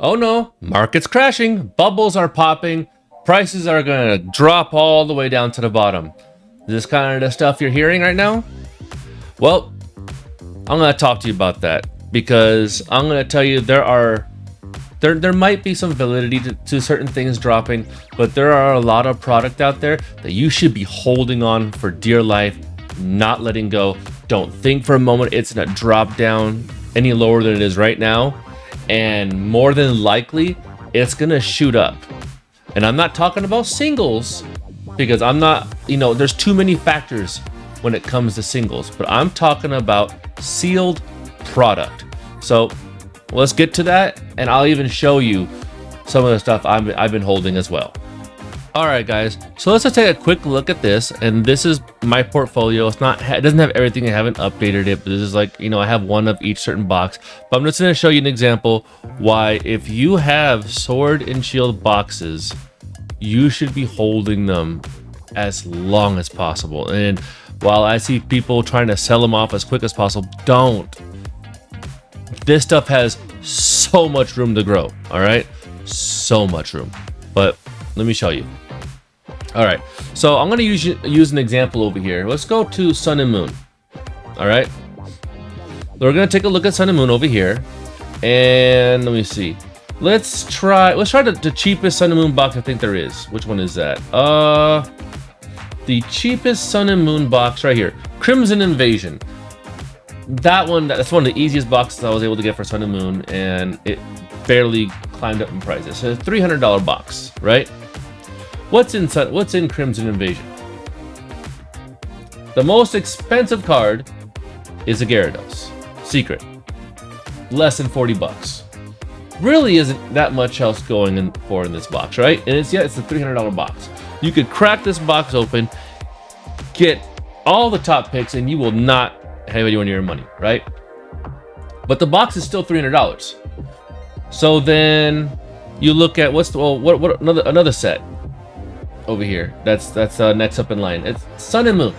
oh no, market's crashing, bubbles are popping, prices are gonna drop all the way down to the bottom. This kind of the stuff you're hearing right now? Well, I'm gonna talk to you about that because I'm gonna tell you there might be some validity to certain things dropping, but there are a lot of product out there that you should be holding on for dear life, not letting go. Don't think for a moment it's gonna drop down any lower than it is right now, and more than likely it's gonna shoot up. And I'm not talking about singles because I'm not, there's too many factors when it comes to singles, but I'm talking about sealed product. So let's get to that, and I'll even show you some of the stuff I've been holding as well. All right, guys. So let's just take a quick look at this, and this is my portfolio. It doesn't have everything. I haven't updated it, but this is like, I have one of each certain box. But I'm just going to show you an example why if you have Sword and Shield boxes, you should be holding them as long as possible. And while I see people trying to sell them off as quick as possible, don't. This stuff has so much room to grow, all right? So much room. But let me show you. All right, so I'm gonna use an example over here. Let's go to Sun and Moon, all right? We're gonna take a look at Sun and Moon over here. And let me see. Let's try the cheapest Sun and Moon box I think there is. Which one is that? The cheapest Sun and Moon box right here, Crimson Invasion. That's one of the easiest boxes I was able to get for Sun and Moon, and it barely climbed up in price. It's a $300 box, right? What's in Crimson Invasion? The most expensive card is a Gyarados Secret, less than 40 bucks. Really isn't that much else going in this box, right? And it's a $300 box. You could crack this box open, get all the top picks, and you will not have anywhere near your money, right? But the box is still $300. So then you look at another set over here. That's next up in line. It's Sun and Moon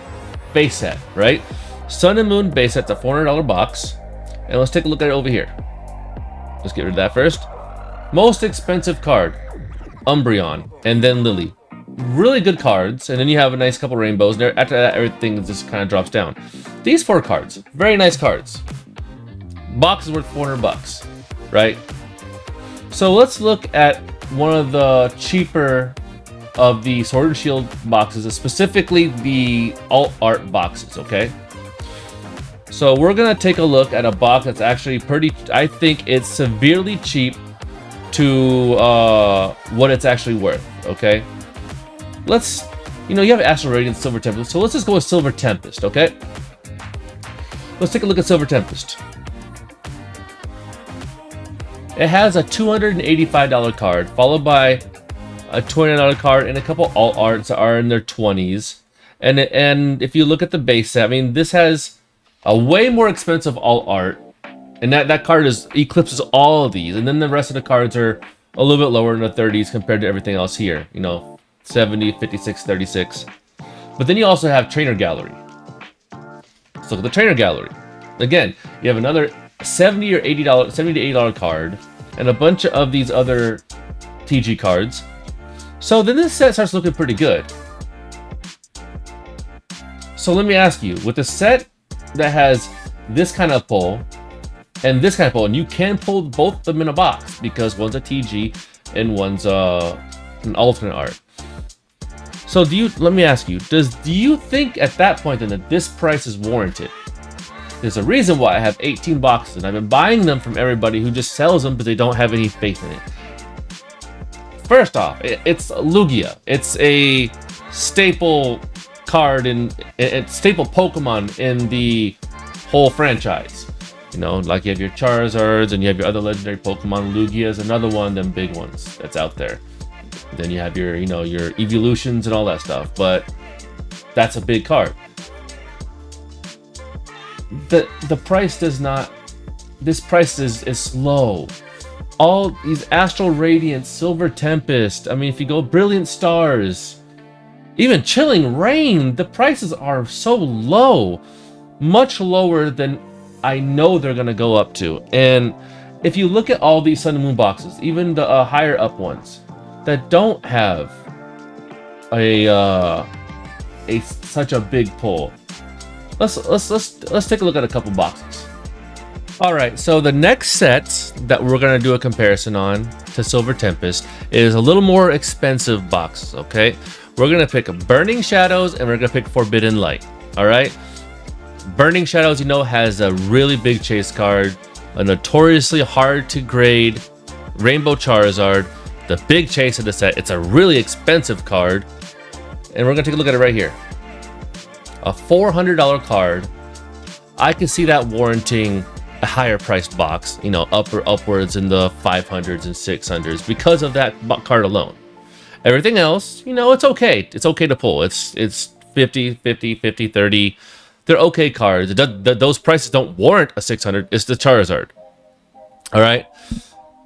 base set, right? Sun and Moon base set's a $400 box, and let's take a look at it over here. Let's get rid of that first. Most expensive card, Umbreon, and then Lily. Really good cards, and then you have a nice couple rainbows there. After that, everything just kind of drops down. These 4 cards, very nice cards. Box is worth 400 bucks, right? So let's look at one of the cheaper of the Sword and Shield boxes, specifically the alt art boxes, okay? So we're gonna take a look at a box that's actually I think it's severely cheap to what it's actually worth, okay? You have Astral Radiance, Silver Tempest, so let's just go with Silver Tempest, okay? Let's take a look at Silver Tempest. It has a $285 card, followed by a $29 card and a couple alt arts that are in their 20s. And if you look at the base set, I mean, this has a way more expensive alt art, and that card eclipses all of these. And then the rest of the cards are a little bit lower in the 30s compared to everything else here. 70, 56, 36. But then you also have Trainer Gallery. Let's look at the Trainer Gallery. Again, you have another $70 to $80 card, and a bunch of these other TG cards. So then this set starts looking pretty good. So let me ask you, with a set that has this kind of pull and this kind of pull, and you can pull both of them in a box because one's a TG and one's an alternate art. So let me ask you, do you think at that point then that this price is warranted? There's a reason why I have 18 boxes, and I've been buying them from everybody who just sells them because they don't have any faith in it. First off, it's Lugia. It's a staple card it's staple Pokemon in the whole franchise. Like you have your Charizards and you have your other legendary Pokemon. Lugia is another one of them big ones that's out there. Then you have your, your evolutions and all that stuff, but that's a big card. The price does not. This price is low. All these Astral Radiance, Silver Tempest. I mean, if you go Brilliant Stars, even Chilling Rain, the prices are so low, much lower than I know they're gonna go up to. And if you look at all these Sun and Moon boxes, even the higher up ones that don't have such a big pull, let's take a look at a couple boxes. All right, so the next set that we're gonna do a comparison on to Silver Tempest is a little more expensive boxes. Okay, we're gonna pick Burning Shadows and we're gonna pick Forbidden Light. All right, Burning Shadows, you know, has a really big chase card, a notoriously hard to grade Rainbow Charizard, the big chase of the set. It's a really expensive card. And we're gonna take a look at it right here. A $400 card. I can see that warranting a higher priced box, you know, upwards in the 500s and 600s because of that card alone. Everything else, you know, it's okay. It's okay to pull. It's 50, 50, 50, 30. They're okay cards. Those prices don't warrant a 600. It's the Charizard. All right.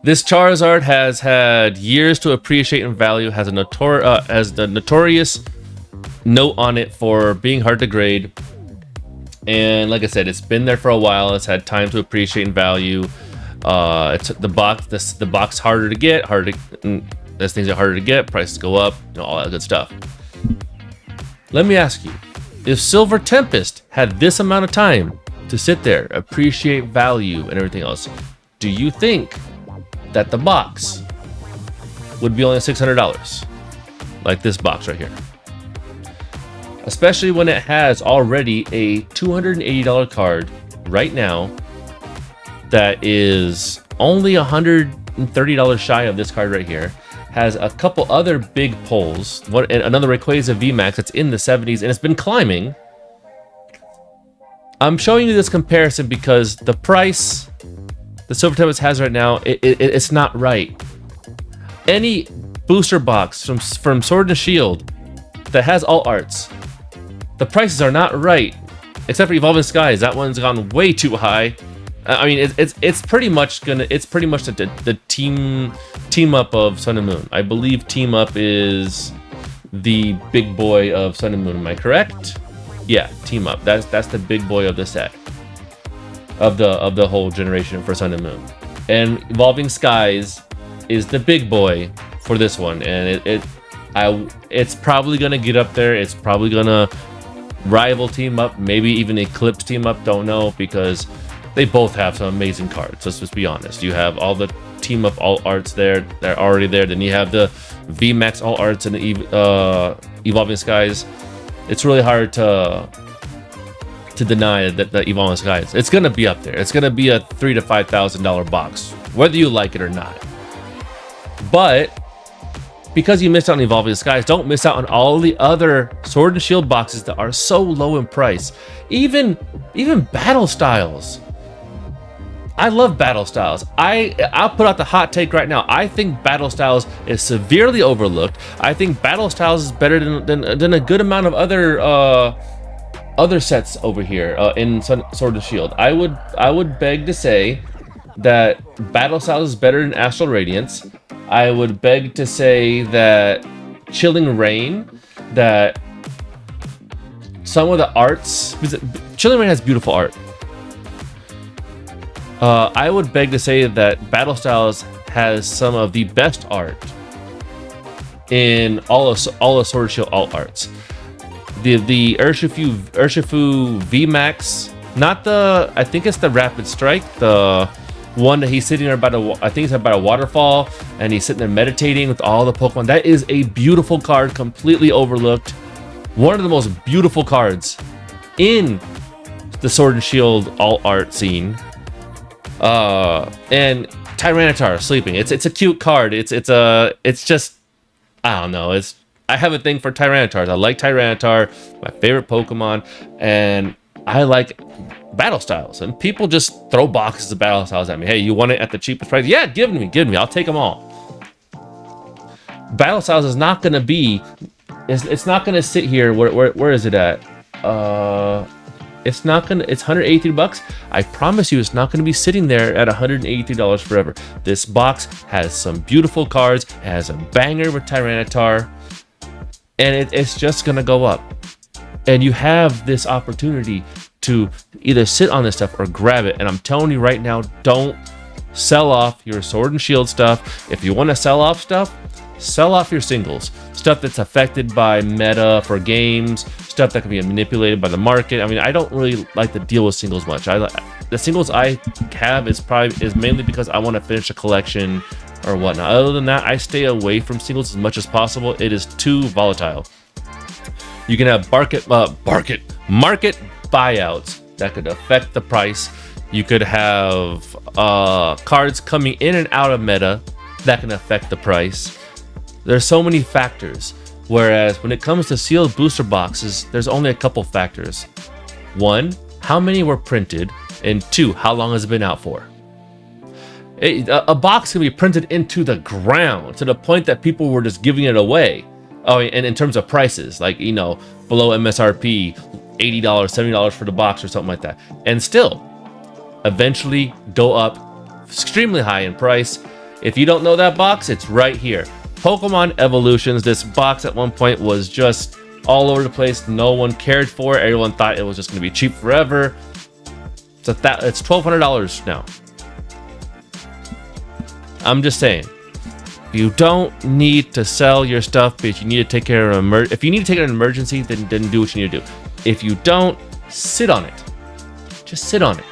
This Charizard has had years to appreciate in value, has the notorious note on it for being hard to grade. And like I said, it's been there for a while. It's had time to appreciate in value. It's the box harder to get, as things are harder to get, prices go up, you know, all that good stuff. Let me ask you, if Silver Tempest had this amount of time to sit there, appreciate value and everything else, do you think that the box would be only $600 like this box right here? Especially when it has already a $280 card right now that is only $130 shy of this card right here, has a couple other big pulls, another Rayquaza VMAX that's in the 70s and it's been climbing. I'm showing you this comparison because the price the Silver Tempest has right now, it's not right. Any booster box from Sword and Shield that has alt arts, the prices are not right, except for Evolving Skies. That one's gone way too high. I mean, it's pretty much the team up of Sun and Moon. I believe Team Up is the big boy of Sun and Moon. Am I correct? Yeah, Team Up. That's the big boy of the set, of the whole generation for Sun and Moon. And Evolving Skies is the big boy for this one, and it's probably gonna get up there. It's probably gonna rival Team Up, maybe even eclipse Team Up. Don't know, because they both have some amazing cards. Let's just be honest. You have all the Team Up alt arts there. They're already there. Then you have the VMAX alt arts and the Evolving Skies. It's really hard to deny that the Evolving Skies. It's gonna be up there. It's gonna be a $3,000 to $5,000 box, whether you like it or not. But because you missed out on Evolving Skies, don't miss out on all the other Sword and Shield boxes that are so low in price. Even Battle Styles. I love Battle Styles. I'll put out the hot take right now. I think Battle Styles is severely overlooked. I think Battle Styles is better than a good amount of other sets over here in Sword and Shield. I would beg to say that Battle Styles is better than Astral Radiance. I would beg to say that Chilling Rain, that some of the arts, Chilling Rain has beautiful art. I would beg to say that Battle Styles has some of the best art in all of Sword and Shield alt arts. The Urshifu VMAX, not the, I think it's the Rapid Strike, the one that he's sitting there I think it's about a waterfall, and he's sitting there meditating with all the Pokemon. That is a beautiful card, completely overlooked. One of the most beautiful cards in the Sword and Shield alt art scene. And Tyranitar sleeping. It's a cute card. It's just, I don't know. I have a thing for Tyranitars. I like Tyranitar, my favorite Pokemon, and I like Battle Styles. And people just throw boxes of Battle Styles at me. Hey, you want it at the cheapest price? Yeah, give me. I'll take them all. Battle Styles is not gonna be. It's not gonna sit here. Where is it at? It's not gonna. It's $183. I promise you, it's not gonna be sitting there at $183 forever. This box has some beautiful cards. It has a banger with Tyranitar, and it's just gonna go up. And you have this opportunity to either sit on this stuff or grab it. And I'm telling you right now, don't sell off your Sword and Shield stuff. If you want to sell off stuff, sell off your singles. Stuff that's affected by meta for games, stuff that can be manipulated by the market. I mean, I don't really like to deal with singles much. The singles I have is mainly because I want to finish a collection or whatnot. Other than that, I stay away from singles as much as possible. It is too volatile. You can have market buyouts that could affect the price. You could have cards coming in and out of meta that can affect the price. There's so many factors. Whereas when it comes to sealed booster boxes, there's only a couple factors. 1, how many were printed? And 2, how long has it been out for? A box can be printed into the ground to the point that people were just giving it away. Oh, and in terms of prices, like, you know, below MSRP, $80, $70 for the box or something like that. And still, eventually go up extremely high in price. If you don't know that box, it's right here. Pokemon Evolutions. This box at one point was just all over the place. No one cared for it. Everyone thought it was just going to be cheap forever. So it's $1,200 now. I'm just saying, you don't need to sell your stuff, but you need to take care of if you need to take care of an emergency, then do what you need to do. If you don't, sit on it. Just sit on it.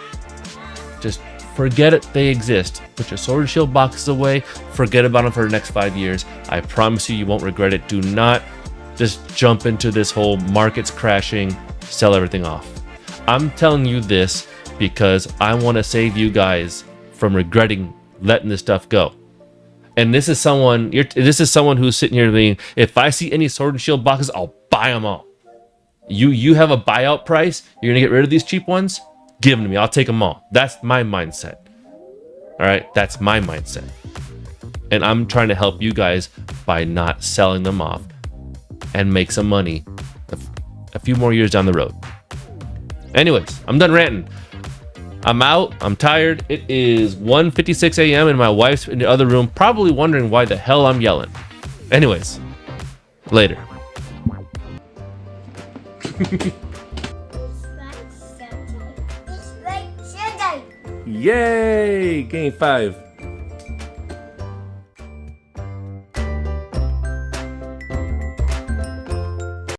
Just forget it, they exist. Put your Sword and Shield boxes away. Forget about them for the next 5 years. I promise you won't regret it. Do not just jump into this whole market's crashing, sell everything off. I'm telling you this because I want to save you guys from regretting letting this stuff go. And this is someone who's sitting here being, if I see any Sword and Shield boxes, I'll buy them all. You have a buyout price, you're gonna get rid of these cheap ones, give them to me, I'll take them all. That's my mindset. All right, that's my mindset. And I'm trying to help you guys by not selling them off and make some money a few more years down the road. Anyways, I'm done ranting. I'm out. I'm tired. It is 1:56 a.m. and my wife's in the other room, probably wondering why the hell I'm yelling. Anyways, later. Yay! Game 5.